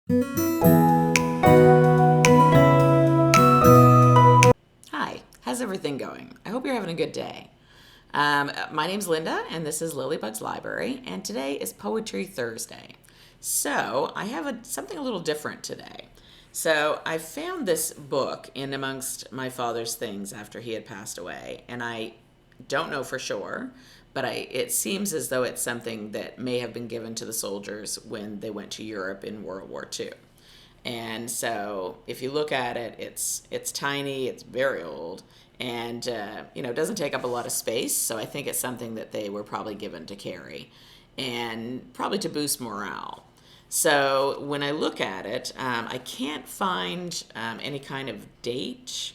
Hi, how's everything going? I hope you're having a good day. My name's Linda, and this is Lilybug's Library, and today is Poetry Thursday. So I have something a little different today. So I found this book in amongst my father's things after he had passed away, and I don't know for sure, but it seems as though it's something that may have been given to the soldiers when they went to Europe in World War II. And so if you look at it, it's tiny, it's very old, and it doesn't take up a lot of space. So I think it's something that they were probably given to carry, and probably to boost morale. So when I look at it, I can't find any kind of date.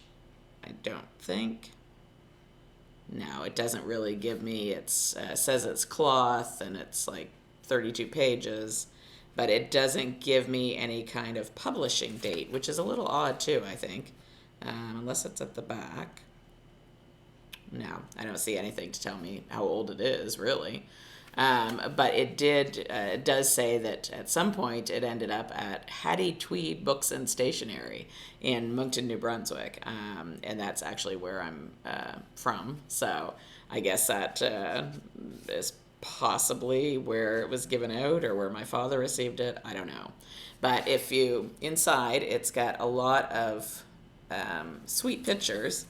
I don't think. No, it doesn't really give me. It says it's cloth and it's like 32 pages, but it doesn't give me any kind of publishing date, which is a little odd too, I think, unless it's at the back. No, I don't see anything to tell me how old it is, really. But it does say that at some point it ended up at Hattie Tweed Books and Stationery in Moncton, New Brunswick. And that's actually where I'm from. So I guess that is possibly where it was given out or where my father received it. I don't know. But inside, it's got a lot of sweet pictures.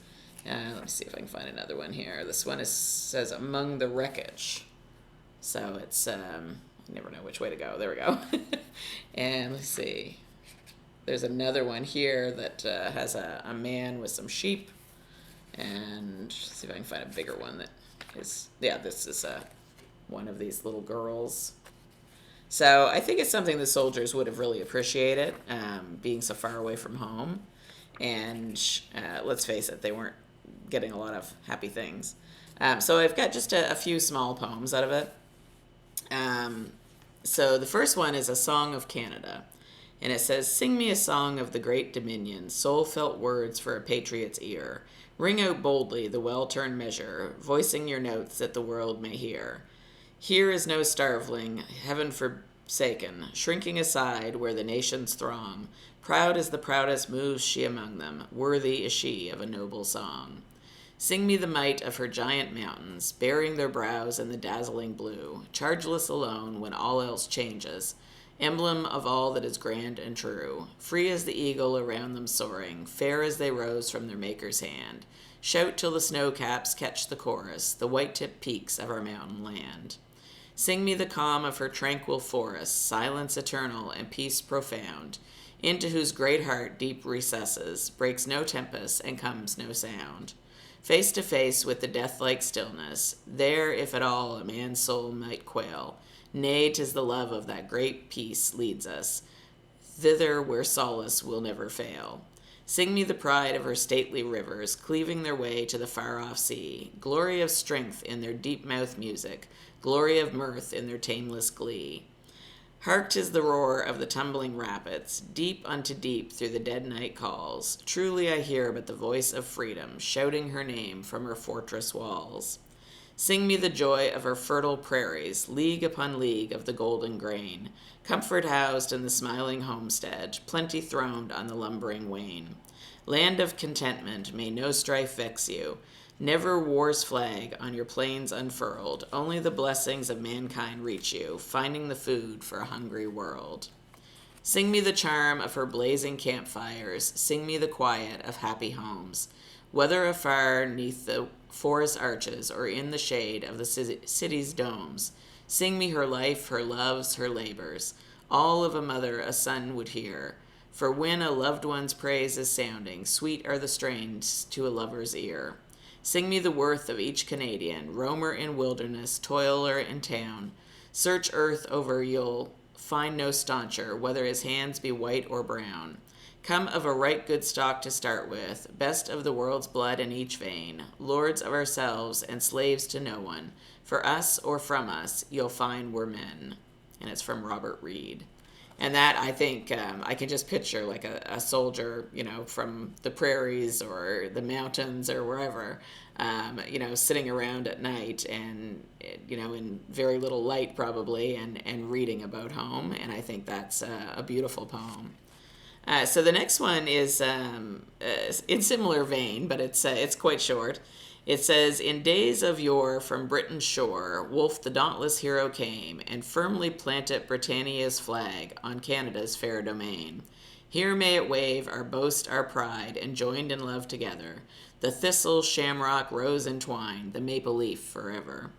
Let me see if I can find another one here. This one says Among the Wreckage. So it's, I never know which way to go. There we go. And let's see. There's another one here that has a man with some sheep. And let's see if I can find a bigger one that is, yeah, this is one of these little girls. So I think it's something the soldiers would have really appreciated, being so far away from home. And let's face it, they weren't getting a lot of happy things. So I've got just a few small poems out of it. So the first one is a song of Canada. And it says, "Sing me a song of the great Dominion, soul-felt words for a patriot's ear. Ring out boldly the well-turned measure, voicing your notes that the world may hear. Here is no starveling, heaven forsaken, shrinking aside where the nations throng. Proud as the proudest moves she among them, worthy is she of a noble song. Sing me the might of her giant mountains, bearing their brows in the dazzling blue, chargeless alone when all else changes, emblem of all that is grand and true, free as the eagle around them soaring, fair as they rose from their maker's hand. Shout till the snow caps catch the chorus, the white-tipped peaks of our mountain land. Sing me the calm of her tranquil forests, silence eternal and peace profound, into whose great heart deep recesses, breaks no tempest and comes no sound. Face to face with the death-like stillness, there, if at all, a man's soul might quail. Nay, 'tis the love of that great peace leads us, thither where solace will never fail. Sing me the pride of her stately rivers, cleaving their way to the far-off sea, glory of strength in their deep-mouthed music, glory of mirth in their tameless glee. Hark, 'tis the roar of the tumbling rapids, deep unto deep through the dead night calls. Truly I hear but the voice of freedom, shouting her name from her fortress walls. Sing me the joy of her fertile prairies, league upon league of the golden grain, comfort housed in the smiling homestead, plenty throned on the lumbering wain. Land of contentment, may no strife vex you, never war's flag on your plains unfurled, only the blessings of mankind reach you, finding the food for a hungry world. Sing me the charm of her blazing campfires, sing me the quiet of happy homes, whether afar neath the forest arches or in the shade of the city's domes. Sing me her life, her loves, her labors, all of a mother a son would hear. For when a loved one's praise is sounding, sweet are the strains to a lover's ear. Sing me the worth of each Canadian, roamer in wilderness, toiler in town. Search earth over, you'll find no stauncher, whether his hands be white or brown. Come of a right good stock to start with, best of the world's blood in each vein, lords of ourselves and slaves to no one. For us or from us, you'll find we're men." And it's from Robert Reed. And that, I think, I can just picture like a soldier, from the prairies or the mountains or wherever, sitting around at night and, in very little light probably, and reading about home. And I think that's a beautiful poem. So the next one is in similar vein, but it's quite short. It says, "In days of yore from Britain's shore, Wolfe the dauntless hero came, and firmly planted Britannia's flag on Canada's fair domain. Here may it wave, our boast, our pride, and joined in love together. The thistle, shamrock, rose entwined, the maple leaf forever.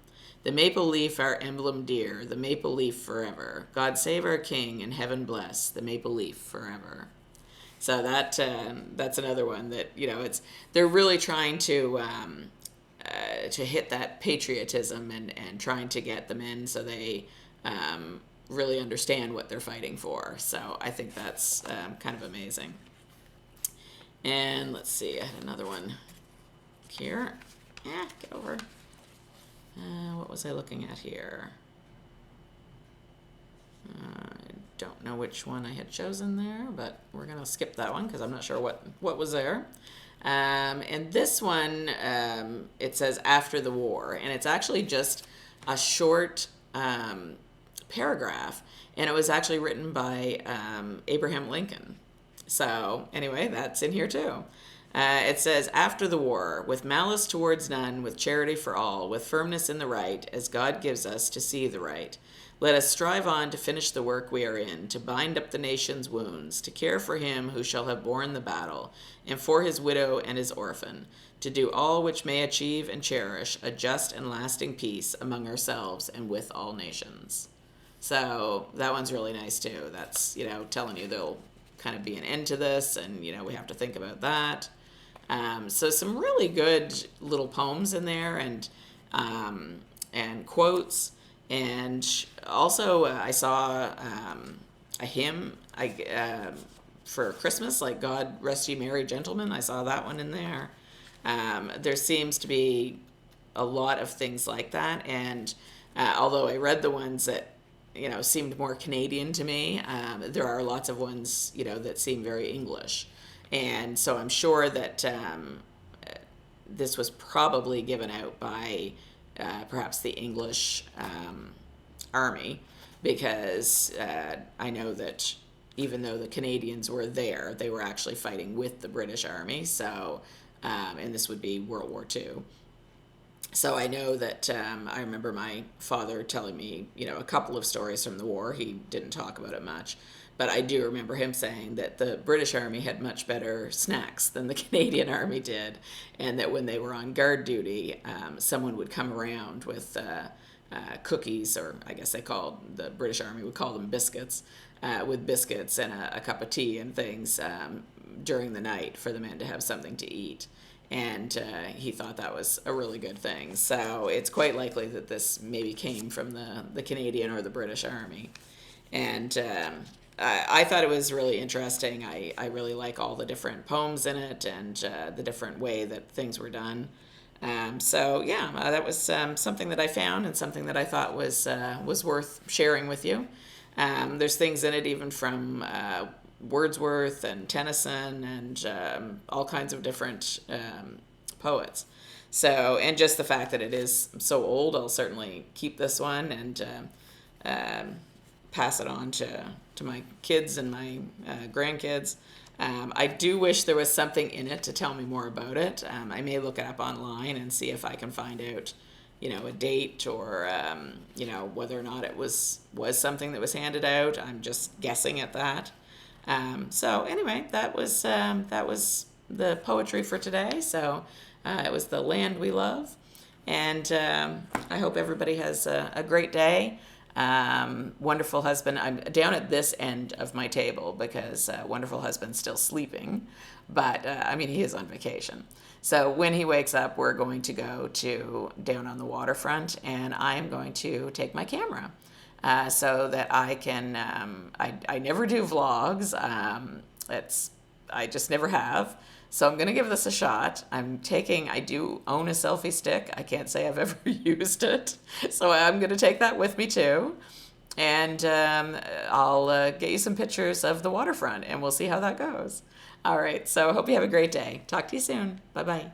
The maple leaf, our emblem dear, the maple leaf forever. God save our king, and heaven bless the maple leaf forever." So that's another one that they're really trying to hit that patriotism and trying to get them in so they really understand what they're fighting for. So I think that's kind of amazing. And let's see, I had another one here. Get over. What was I looking at here? I don't know which one I had chosen there, but we're going to skip that one because I'm not sure what was there. And this one, it says "After the War," and it's actually just a short paragraph, and it was actually written by Abraham Lincoln. So anyway, that's in here too. It says, "After the war, with malice towards none, with charity for all, with firmness in the right, as God gives us to see the right. Let us strive on to finish the work we are in, to bind up the nation's wounds, to care for him who shall have borne the battle, and for his widow and his orphan, to do all which may achieve and cherish a just and lasting peace among ourselves and with all nations." So that one's really nice too. That's, telling you there'll kind of be an end to this, and, we have to think about that. So some really good little poems in there, and quotes. And also, I saw a hymn for Christmas, like "God Rest Ye Merry Gentlemen." I saw that one in there. There seems to be a lot of things like that. And although I read the ones that, seemed more Canadian to me, there are lots of ones, that seem very English. And so I'm sure that this was probably given out by perhaps the English army, because I know that even though the Canadians were there, they were actually fighting with the British army. So, and this would be World War II. So I know that I remember my father telling me, a couple of stories from the war. He didn't talk about it much. But I do remember him saying that the British Army had much better snacks than the Canadian Army did, and that when they were on guard duty, someone would come around with cookies, or I guess the British Army would call them biscuits, with biscuits and a cup of tea and things during the night for the men to have something to eat. And he thought that was a really good thing. So it's quite likely that this maybe came from the Canadian or the British Army. And I thought it was really interesting. I really like all the different poems in it, and the different way that things were done. So yeah, that was something that I found, and something that I thought was worth sharing with you. There's things in it even from Wordsworth and Tennyson and all kinds of different poets. So, and just the fact that it is so old, I'll certainly keep this one and pass it on to my kids and my grandkids. I do wish there was something in it to tell me more about it. I may look it up online and see if I can find out, a date, or, whether or not it was something that was handed out. I'm just guessing at that. So anyway, that was the poetry for today. So it was The Land We Love. And I hope everybody has a great day. Wonderful husband. I'm down at this end of my table because wonderful husband's still sleeping, but he is on vacation. So when he wakes up, we're going to go down on the waterfront, and I'm going to take my camera so that I can. I never do vlogs. I just never have. So I'm going to give this a shot. I do own a selfie stick. I can't say I've ever used it. So I'm going to take that with me too. And I'll get you some pictures of the waterfront, and we'll see how that goes. All right, so I hope you have a great day. Talk to you soon. Bye-bye.